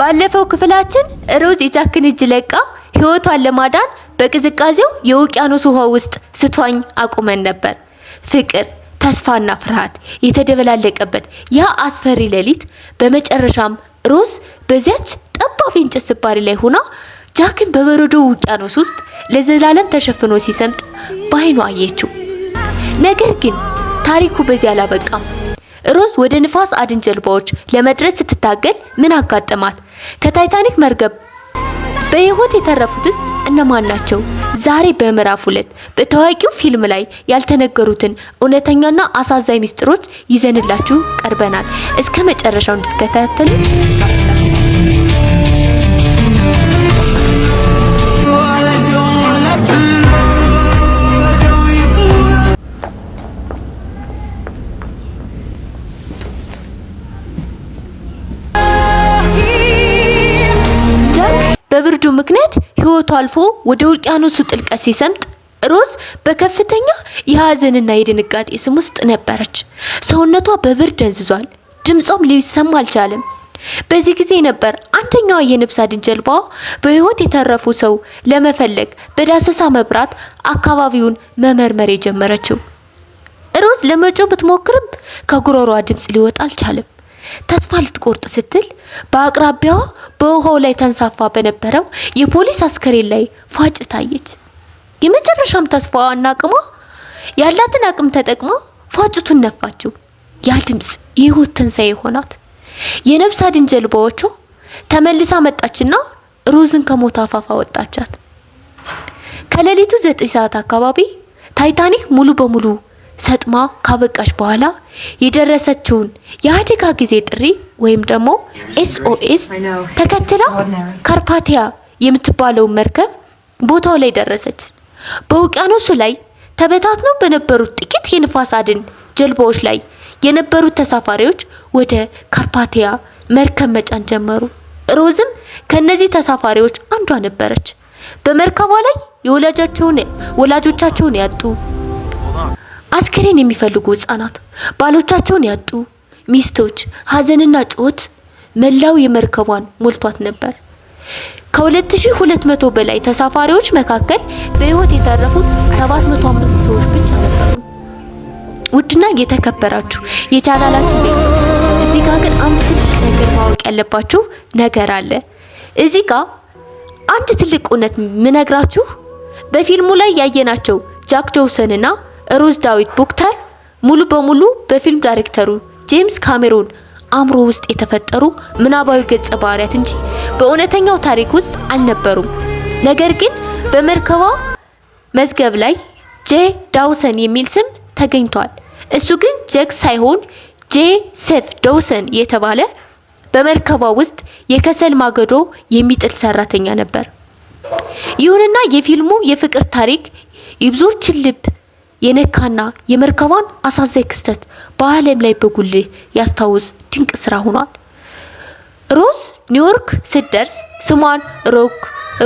ባለፈው ክፍላችን ሮዝ የጃክን እጅ ለቃ ህይወቷን ለማዳን በቅዝቃዜው የውቅያኖስ ውሃ ውስጥ ስትዋኝ አቁመን ነበር። ፍቅር፣ ተስፋና ፍርሃት የተደበላለቀበት ያ አስፈሪ ሌሊት በመጨረሻም ሮዝ በዚያች ጠባብ የእንጨት ስባሪ ላይ ሆና ጃክን በበረዶ ውቅያኖስ ውስጥ ለዘላለም ተሸፍኖ ሲሰምጥ በዓይኗ አየችው። ነገር ግን ታሪኩ በዚያ አላበቃም። ሮዝ ወደ ንፋስ አድን ጀልባዎች ለመድረስ ስትታገል ምን አጋጠማት? ከታይታኒክ መርከብ በህይወት የተረፉትስ እነማን ናቸው? ዛሬ በምዕራፍ 2 በታዋቂው ፊልም ላይ ያልተነገሩትን እውነተኛና አሳዛኝ ሚስጥሮች ይዘንላችሁ ቀርበናል። እስከ መጨረሻው እንድትከታተሉ በብርዱ ምክንያት ህይወቱ አልፎ ወደ ውቅያኖሱ ጥልቀት ሲሰምጥ ሮዝ በከፍተኛ የሐዘንና የድንጋጤ ስም ውስጥ ነበረች። ሰውነቷ በብርድ ደንዝዟል፣ ድምጿም ሊሰማ አልቻለም። በዚህ ጊዜ ነበር አንደኛዋ የነፍስ አድን ጀልባ በህይወት የተረፉ ሰው ለመፈለግ በዳሰሳ መብራት አካባቢውን መመርመር የጀመረችው። ሮዝ ለመጮህ ብትሞክርም ከጉሮሮዋ ድምጽ ሊወጣ አልቻለም። ተስፋ ልትቆርጥ ስትል በአቅራቢያዋ በውሃው ላይ ተንሳፋ በነበረው የፖሊስ አስከሬን ላይ ፏጭ ታየች። የመጨረሻም ተስፋዋና አቅሟ ያላትን አቅም ተጠቅማ ፏጭቱን ነፋችው። ያ ድምጽ የህይወት ትንሣኤ ሆናት። የነፍስ አድን ጀልባዎቿ ተመልሳ መጣችና ሮዝን ከሞት አፋፍ አወጣቻት። ከሌሊቱ 9 ሰዓት አካባቢ ታይታኒክ ሙሉ በሙሉ ሰጥማ ካበቃች በኋላ የደረሰችውን የአደጋ ጊዜ ጥሪ ወይም ደግሞ SOS ተከትላ ካርፓቲያ የምትባለው መርከብ ቦታው ላይ ደረሰች። በውቅያኖሱ ላይ ተበታትነው በነበሩት ጥቂት የንፋስ አድን ጀልባዎች ላይ የነበሩት ተሳፋሪዎች ወደ ካርፓቲያ መርከብ መጫን ጀመሩ። ሮዝም ከነዚህ ተሳፋሪዎች አንዷ ነበረች። በመርከቧ ላይ ወላጆቻቸውን ያጡ፣ አስከሬን የሚፈልጉ ህፃናት፣ ባሎቻቸውን ያጡ ሚስቶች፣ ሀዘንና ጩኸት መላው የመርከቧን ሞልቷት ነበር። ከ2200 በላይ ተሳፋሪዎች መካከል በህይወት የተረፉት 705 ሰዎች ብቻ ነበሩ። ውድና የተከበራችሁ የቻናላችን ቤተሰብ እዚህ ጋር ግን አንድ ትልቅ ነገር ማወቅ ያለባችሁ ነገር አለ። እዚህ ጋር አንድ ትልቅ እውነት ምነግራችሁ በፊልሙ ላይ ያየናቸው ጃክ ዶውሰን እና ሮዝ ዳዊት ቡክተር ሙሉ በሙሉ በፊልም ዳይሬክተሩ ጄምስ ካሜሮን አእምሮ ውስጥ የተፈጠሩ ምናባዊ ገጸ ባህሪያት እንጂ በእውነተኛው ታሪክ ውስጥ አልነበሩም። ነገር ግን በመርከቧ መዝገብ ላይ ጄ ዳውሰን የሚል ስም ተገኝቷል። እሱ ግን ጀክ ሳይሆን ጄሴፍ ዳውሰን የተባለ በመርከቧ ውስጥ የከሰል ማገዶ የሚጥል ሰራተኛ ነበር። ይሁንና የፊልሙ የፍቅር ታሪክ የብዙዎችን ልብ የነካና የመርከቧን አሳዛኝ ክስተት በዓለም ላይ በጉልህ ያስታውስ ድንቅ ስራ ሆኗል። ሮዝ ኒውዮርክ ስትደርስ ስሟን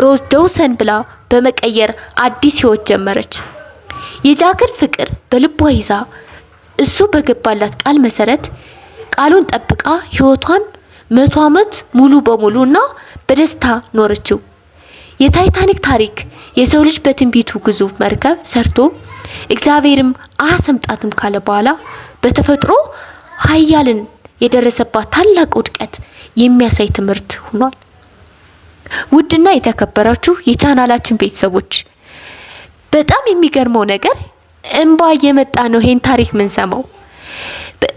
ሮዝ ዳውሰን ብላ በመቀየር አዲስ ህይወት ጀመረች። የጃክን ፍቅር በልቧ ይዛ እሱ በገባላት ቃል መሰረት ቃሉን ጠብቃ ህይወቷን 100 ዓመት ሙሉ በሙሉና በደስታ ኖረችው። የታይታኒክ ታሪክ የሰው ልጅ በትንቢቱ ግዙፍ መርከብ ሰርቶ እግዚአብሔርም አሰምጣትም ካለ በኋላ በተፈጥሮ ኃያልን የደረሰባት ታላቅ ውድቀት የሚያሳይ ትምህርት ሆኗል። ውድና የተከበራችሁ የቻናላችን ቤተሰቦች በጣም የሚገርመው ነገር እንባ እየመጣ ነው ይሄን ታሪክ ምን ሰማው።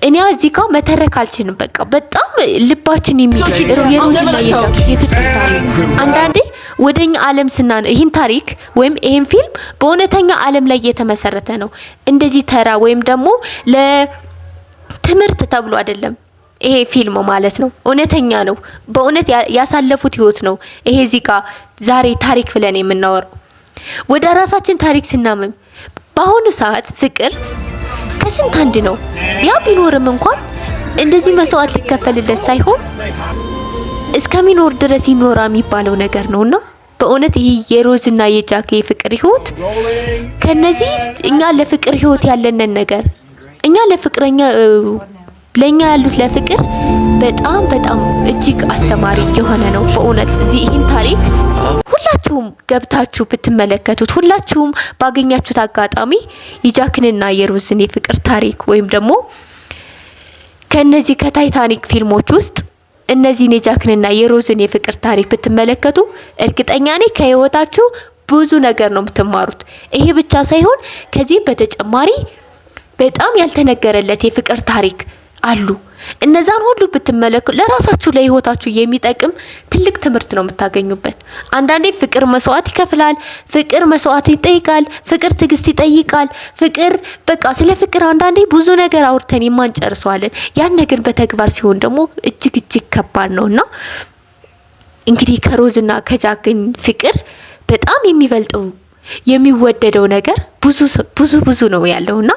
እኔ እዚህ ጋር መተረክ አልችልም። በቃ በጣም ልባችን የሚገርም የሮዝና የጃክ የፍቅር ታሪክ አንዳንዴ ወደኛ ዓለም ስናነው ይሄን ታሪክ ወይም ይሄን ፊልም በእውነተኛ ዓለም ላይ የተመሰረተ ነው። እንደዚህ ተራ ወይም ደግሞ ለትምህርት ተብሎ አይደለም። ይሄ ፊልም ማለት ነው እውነተኛ ነው። በእውነት ያሳለፉት ህይወት ነው። ይሄ እዚህ ጋር ዛሬ ታሪክ ብለን የምናወራው ወደ ራሳችን ታሪክ ስናመም በአሁኑ ሰዓት ፍቅር ከስንት አንድ ነው። ያ ቢኖርም እንኳን እንደዚህ መስዋዕት ሊከፈልለት ሳይሆን እስከሚኖር ድረስ ይኖራ የሚባለው ነገር ነውና በእውነት ይሄ የሮዝና የጃክ የፍቅር ህይወት ከነዚህ እኛ ለፍቅር ህይወት ያለንን ነገር እኛ ለፍቅረኛ ለኛ ያሉት ለፍቅር በጣም እጅግ አስተማሪ የሆነ ነው በእውነት ይህን ታሪክ ሁላችሁም ገብታችሁ ብትመለከቱት ሁላችሁም ባገኛችሁት አጋጣሚ የጃክንና የሮዝን የፍቅር ታሪክ ወይም ደግሞ ከነዚህ ከታይታኒክ ፊልሞች ውስጥ እነዚህን የጃክንና የሮዝን የፍቅር ታሪክ ብትመለከቱ እርግጠኛ ነኝ ከህይወታችሁ ብዙ ነገር ነው የምትማሩት። ይሄ ብቻ ሳይሆን ከዚህ በተጨማሪ በጣም ያልተነገረለት የፍቅር ታሪክ አሉ። እነዛን ሁሉ ብትመለከቱ ለራሳችሁ ለህይወታችሁ የሚጠቅም ትልቅ ትምህርት ነው የምታገኙበት። አንዳንዴ ፍቅር መስዋዕት ይከፍላል፣ ፍቅር መስዋዕት ይጠይቃል፣ ፍቅር ትዕግስት ይጠይቃል። ፍቅር በቃ ስለ ፍቅር አንዳንዴ ብዙ ነገር አውርተን የማንጨርሰዋለን። ያን ነገር በተግባር ሲሆን ደግሞ እጅግ ከባድ ነውና እንግዲህ ከሮዝና ከጃክን ፍቅር በጣም የሚበልጠው የሚወደደው ነገር ብዙ ነው ያለውና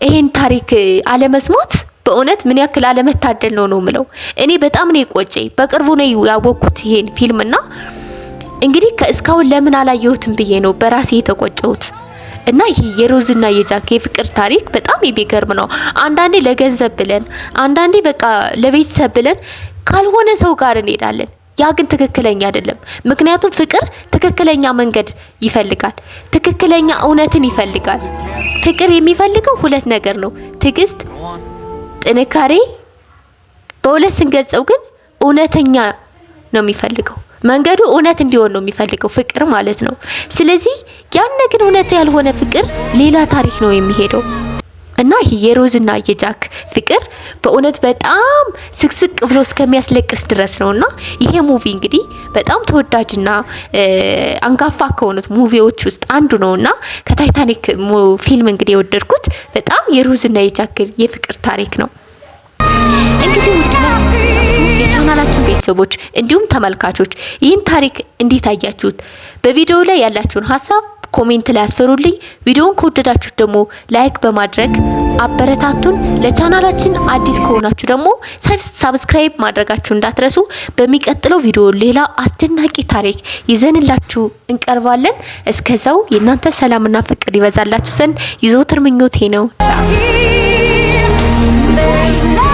ይሄን ታሪክ አለመስማት በእውነት ምን ያክል አለመታደል ነው ምለው። እኔ በጣም ነው የቆጨኝ። በቅርቡ ነው ያወቅኩት ይሄን ፊልምና እንግዲህ እስካሁን ለምን አላየሁትም ብዬ ነው በራሴ የተቆጨሁት። እና ይሄ የሮዝና የጃክ የፍቅር ታሪክ በጣም የሚገርም ነው። አንዳንዴ ለገንዘብ ብለን አንዳንዴ በቃ ለቤተሰብ ብለን ካልሆነ ሰው ጋር እንሄዳለን። ያ ግን ትክክለኛ አይደለም። ምክንያቱም ፍቅር ትክክለኛ መንገድ ይፈልጋል፣ ትክክለኛ እውነትን ይፈልጋል። ፍቅር የሚፈልገው ሁለት ነገር ነው፣ ትዕግስት፣ ጥንካሬ። በሁለት ስንገልጸው ግን እውነተኛ ነው የሚፈልገው። መንገዱ እውነት እንዲሆን ነው የሚፈልገው ፍቅር ማለት ነው። ስለዚህ ያን ግን እውነት ያልሆነ ፍቅር ሌላ ታሪክ ነው የሚሄደው። እና ይሄ የሮዝና የጃክ ፍቅር በእውነት በጣም ስቅስቅ ብሎ እስከሚያስለቅስ ድረስ ነውና ይሄ ሙቪ እንግዲህ በጣም ተወዳጅና አንጋፋ ከሆኑት ሙቪዎች ውስጥ አንዱ ነውና ከታይታኒክ ፊልም እንግዲህ የወደድኩት በጣም የሮዝና የጃክ የፍቅር ታሪክ ነው። እንግዲህ ውድና የቻናላችን ቤተሰቦች እንዲሁም ተመልካቾች ይህን ታሪክ እንዴት አያችሁት? በቪዲዮ ላይ ያላችሁን ሀሳብ ኮሜንት ላይ አስፈሩልኝ። ቪዲዮውን ከወደዳችሁት ደግሞ ላይክ በማድረግ አበረታቱን። ለቻናላችን አዲስ ከሆናችሁ ደግሞ ሰብስክራይብ ማድረጋችሁ እንዳትረሱ። በሚቀጥለው ቪዲዮ ሌላ አስደናቂ ታሪክ ይዘንላችሁ እንቀርባለን። እስከዛው የእናንተ ሰላምና ፍቅር ይበዛላችሁ ዘንድ የዘወትር ምኞቴ ነው። ቻው።